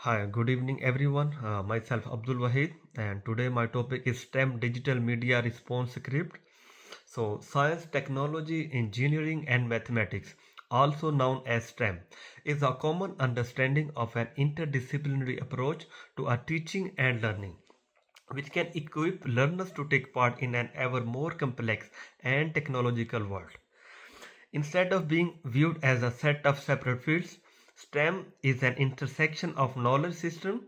Hi, good evening everyone. Myself Abdul Waheed, and today my topic is STEM Digital Media Response Script. So, science, technology, engineering, and mathematics, also known as STEM, is a common understanding of an interdisciplinary approach to a teaching and learning, which can equip learners to take part in an ever more complex and technological world. Instead of being viewed as a set of separate fields, STEM is an intersection of knowledge system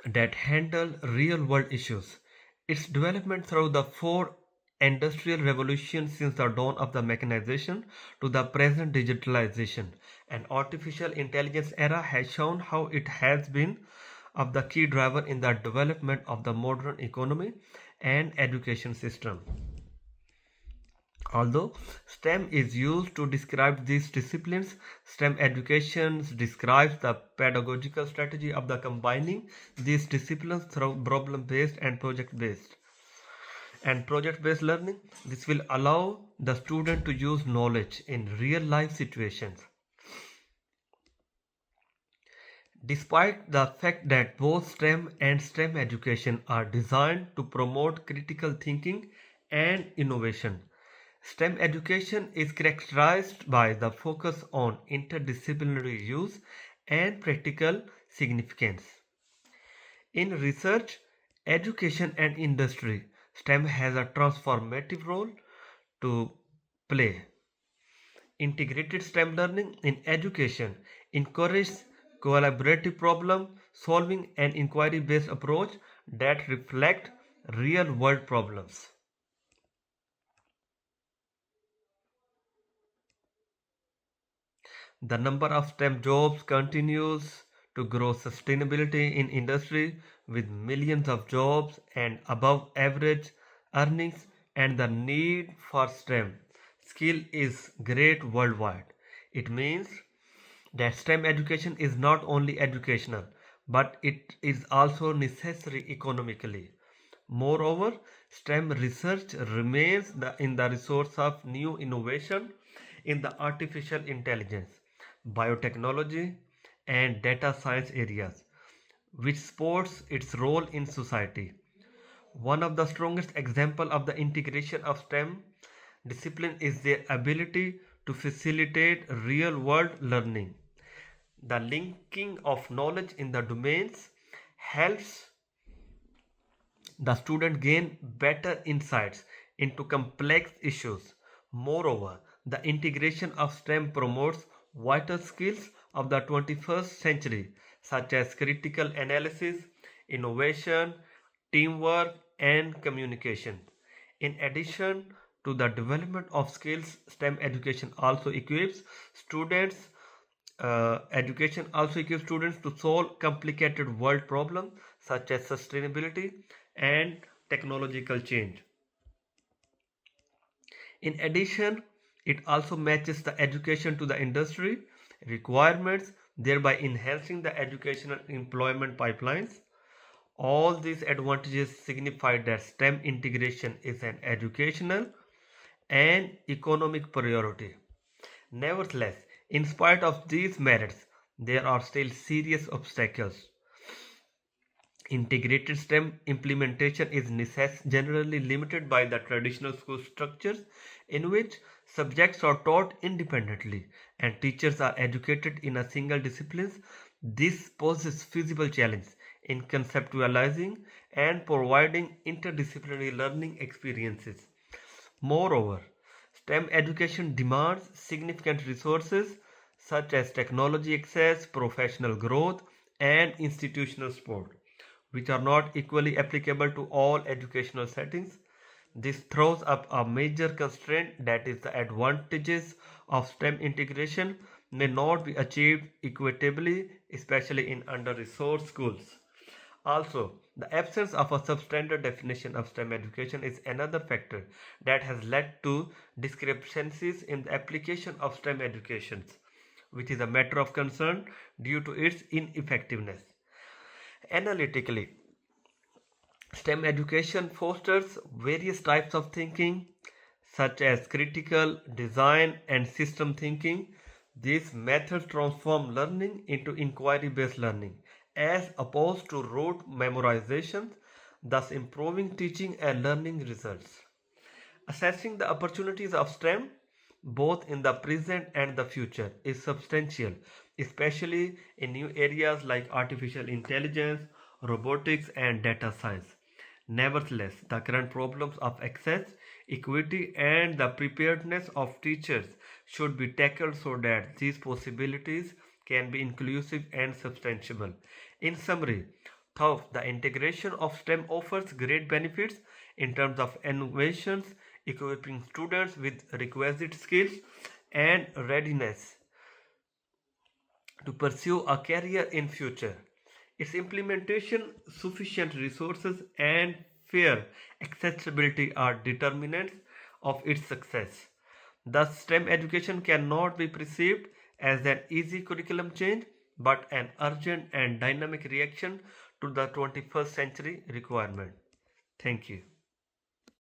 that handle real world issues. Its development through the four industrial revolutions since the dawn of the mechanization to the present digitalization and artificial intelligence era has shown how it has been of the key driver in the development of the modern economy and education system. Although STEM is used to describe these disciplines, STEM education describes the pedagogical strategy of the combining these disciplines through problem-based and project-based learning. This will allow the student to use knowledge in real-life situations. Despite the fact that both STEM and STEM education are designed to promote critical thinking and innovation, STEM education is characterized by the focus on interdisciplinary use and practical significance. In research, education, and industry, STEM has a transformative role to play. Integrated STEM learning in education encourages collaborative problem solving and inquiry based approach that reflect real world problems. The number of STEM jobs continues to grow sustainability in industry with millions of jobs and above average earnings, and the need for STEM skill is great worldwide. It means that STEM education is not only educational but it is also necessary economically. Moreover, STEM research remains in the resource of new innovation in the artificial intelligence, biotechnology, and data science areas, which supports its role in society. One of the strongest examples of the integration of STEM discipline is their ability to facilitate real world learning. The linking of knowledge in the domains helps the student gain better insights into complex issues. Moreover, the integration of STEM promotes vital skills of the 21st century, such as critical analysis, innovation, teamwork, and communication. In addition to the development of skills, STEM education also equips students to solve complicated world problems such as sustainability and technological change. In addition, it also matches the education to the industry requirements, thereby enhancing the educational employment pipelines. All these advantages signify that STEM integration is an educational and economic priority. Nevertheless, in spite of these merits, there are still serious obstacles. Integrated STEM implementation is generally limited by the traditional school structures in which subjects are taught independently and teachers are educated in a single discipline. This poses feasible challenge in conceptualizing and providing interdisciplinary learning experiences. Moreover, STEM education demands significant resources such as technology access, professional growth, and institutional support, which are not equally applicable to all educational settings. This throws up a major constraint, that is, the advantages of STEM integration may not be achieved equitably, especially in under resourced schools. Also, the absence of a substandard definition of STEM education is another factor that has led to discrepancies in the application of STEM educations, which is a matter of concern due to its ineffectiveness. Analytically, STEM education fosters various types of thinking, such as critical design and system thinking. These methods transform learning into inquiry based learning as opposed to rote memorization, thus improving teaching and learning results. Assessing the opportunities of STEM, both in the present and the future, is substantial, especially in new areas like artificial intelligence, robotics, and data science. Nevertheless, the current problems of access, equity, and the preparedness of teachers should be tackled so that these possibilities can be inclusive and substantial. In summary, thus, the integration of STEM offers great benefits in terms of innovations, equipping students with requisite skills and readiness to pursue a career in future. Its implementation, sufficient resources, and fair accessibility are determinants of its success. Thus, STEM education cannot be perceived as an easy curriculum change, but an urgent and dynamic reaction to the 21st century requirement. Thank you.